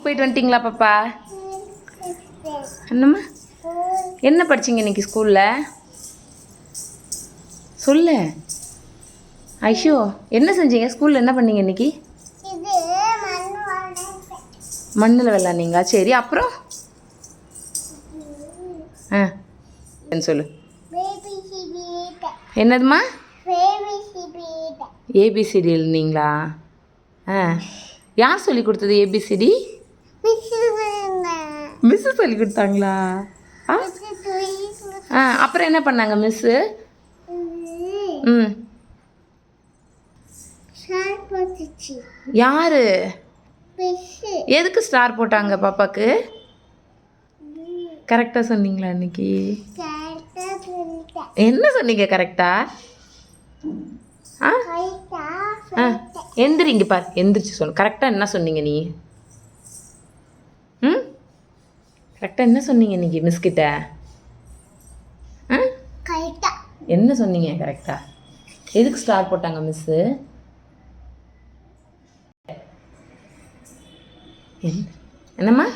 போயிட்டு வந்துட்டீங்களா பாப்பா? என்னம்மா என்ன படிச்சிங்க இன்னைக்கு ஸ்கூலில்? சொல்லு. ஐஷோ என்ன செஞ்சீங்க ஸ்கூலில்? என்ன பண்ணீங்க இன்னைக்கு? மண்ணில் விளாட்னீங்களா? சரி, அப்புறம் சொல்லு. என்னதுமா? ஏபிசிடி எழுதினீங்களா? யார் சொல்லி கொடுத்தது ஏபிசிடி? மிஸ்ஸு சொல்லி கொடுத்தாங்களா? அப்புறம் என்ன பண்ணாங்க மிஸ்ஸு? யாரு? எதுக்கு ஸ்டார் போட்டாங்க பாப்பாக்கு? கரெக்டாக சொன்னீங்களா இன்னைக்கு? என்ன சொன்னீங்க கரெக்டா? எந்திரிங்க பார், எந்திரிச்சு சொல்லு. கரெக்டாக என்ன சொன்னீங்க நீ? கரெக்டாக என்ன சொன்னீங்க இன்னைக்கு மிஸ்கிட்ட? என்ன சொன்னீங்க கரெக்டா? எதுக்கு ஸ்டார் போட்டாங்க மிஸ்ஸு? என்னம்மா?